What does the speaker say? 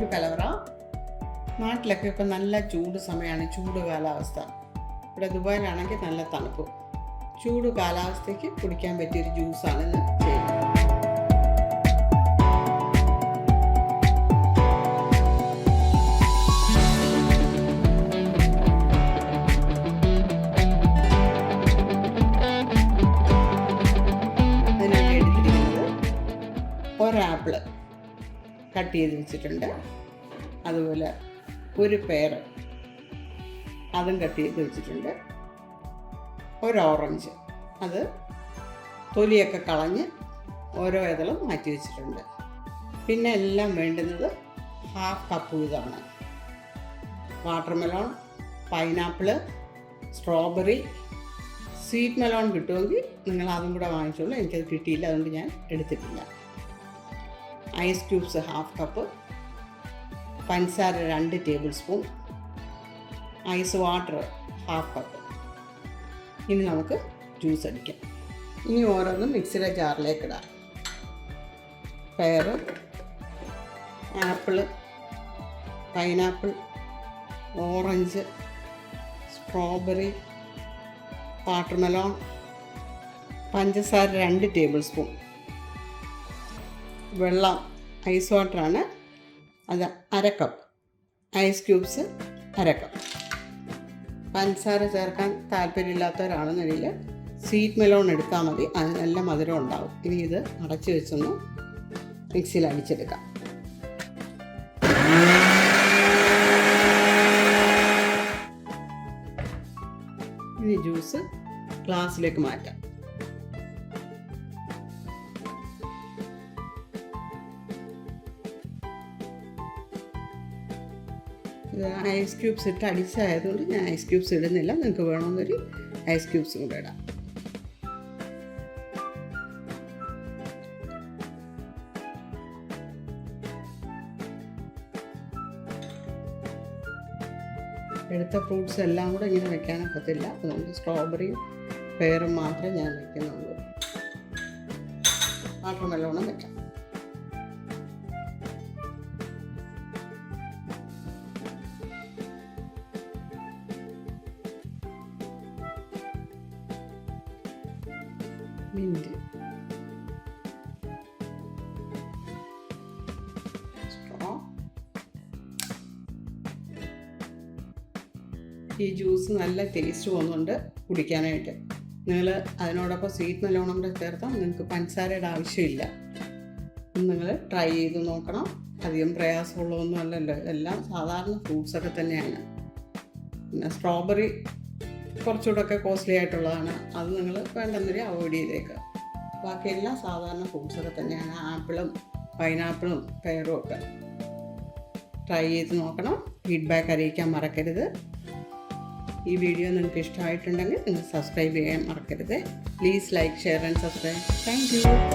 To കലവറ. നാട്ടിലൊക്കെ ഇപ്പം നല്ല ചൂട് സമയമാണ്, ചൂട് കാലാവസ്ഥ. ഇവിടെ ദുബായിലാണെങ്കിൽ നല്ല തണുപ്പ്. ചൂട് കാലാവസ്ഥയ്ക്ക് കുടിക്കാൻ പറ്റിയൊരു ജ്യൂസാണ് ഇന്ന് ചെയ്യുന്നത്. അതിനായിട്ട് എടുത്തിരിക്കുന്നത് ഒരാപ്പിള് കട്ട് ചെയ്ത് വെച്ചിട്ടുണ്ട്, അതുപോലെ ഒരു പേർ അതും കട്ട് ചെയ്ത് വെച്ചിട്ടുണ്ട്, ഒരു ഓറഞ്ച് അത് തൊലിയൊക്കെ കളഞ്ഞ് ഓരോ ഇതളും മാറ്റി വെച്ചിട്ടുണ്ട്. പിന്നെ എല്ലാം വേണ്ടുന്നത് 1/2 കപ്പ് ഇതാണ്. Watermelon, pineapple, strawberry, sweet melon കിട്ടുമെങ്കിൽ നിങ്ങൾ അതും കൂടെ വാങ്ങിച്ചോളൂ. എനിക്കത് കിട്ടിയില്ല, അതുകൊണ്ട് ഞാൻ എടുത്തിട്ടില്ല. ഐസ് ക്യൂബ്സ് 1/2 കപ്പ്, പഞ്ചസാര 2 tablespoon, ice water 1/2 cup. ഇനി നമുക്ക് ജ്യൂസ് അടിക്കാം. ഇനി ഓരോന്നും മിക്സിയുടെ ജാറിലേക്ക് ഇടാം. Pear, apple, pineapple, orange, strawberry, watermelon, പഞ്ചസാര 2 ടേബിൾ സ്പൂൺ, വെള്ളം ഐസ് വാട്ടറാണ്, അത് 1/2 കപ്പ്, ഐസ് ക്യൂബ്സ് 1/2 കപ്പ്. പഞ്ചസാര ചേർക്കാൻ താല്പര്യമില്ലാത്തവരാണെന്നുണ്ടെങ്കിൽ സ്വീറ്റ് മെലോൺ എടുത്താൽ മതി, അതിന് നല്ല മധുരം ഉണ്ടാവും. ഇനി ഇത് അടച്ചു വെച്ചൊന്ന് മിക്സിയിൽ അടിച്ചെടുക്കാം. ഇനി ജ്യൂസ് ഗ്ലാസ്സിലേക്ക് മാറ്റാം. ഐസ് ക്യൂബ്സ് ഇട്ട് അടിച്ചായതുകൊണ്ട് ഞാൻ ഐസ് ക്യൂബ്സ് ഇടുന്നില്ല. നിങ്ങൾക്ക് വേണമെന്നൊരു ഐസ് ക്യൂബ്സും കൂടെ ഇടാം. എടുത്ത ഫ്രൂട്ട്സ് എല്ലാം കൂടെ ഇങ്ങനെ വെക്കാനൊക്കത്തില്ല, അതുകൊണ്ട് സ്ട്രോബെറിയും പേറും മാത്രമേ ഞാൻ വെക്കുന്നുള്ളൂ. വാട്ടർമെലോണും വെക്കാം. Mint, straw. ഈ ജ്യൂസ് നല്ല ടേസ്റ്റ് പോകുന്നുണ്ട് കുടിക്കാനായിട്ട്. നിങ്ങൾ അതിനോടൊപ്പം സ്വീറ്റ് മെലോണും കൂടെ ചേർത്താൽ നിങ്ങൾക്ക് പഞ്ചസാരയുടെ ആവശ്യമില്ല. നിങ്ങൾ ട്രൈ ചെയ്ത് നോക്കണം. അധികം പ്രയാസമുള്ളതൊന്നും അല്ലല്ലോ, എല്ലാം സാധാരണ ഫ്രൂട്ട്സൊക്കെ തന്നെയാണ്. പിന്നെ സ്ട്രോബെറി കുറച്ചുകൂടെയൊക്കെ കോസ്റ്റ്ലി ആയിട്ടുള്ളതാണ്, അത് നിങ്ങൾ വേണ്ടെന്നൊരു അവോയ്ഡ് ചെയ്തേക്കുക. ബാക്കിയെല്ലാം സാധാരണ ഫ്രൂട്ട്സൊക്കെ തന്നെയാണ്, ആപ്പിളും പൈനാപ്പിളും പെയറും ഒക്കെ. ട്രൈ ചെയ്ത് നോക്കണം. ഫീഡ്ബാക്ക് അറിയിക്കാൻ മറക്കരുത്. ഈ വീഡിയോ നിങ്ങൾക്ക് ഇഷ്ടമായിട്ടുണ്ടെങ്കിൽ നിങ്ങൾ സബ്സ്ക്രൈബ് ചെയ്യാൻ മറക്കരുത്. Please like, share and subscribe. Thank you.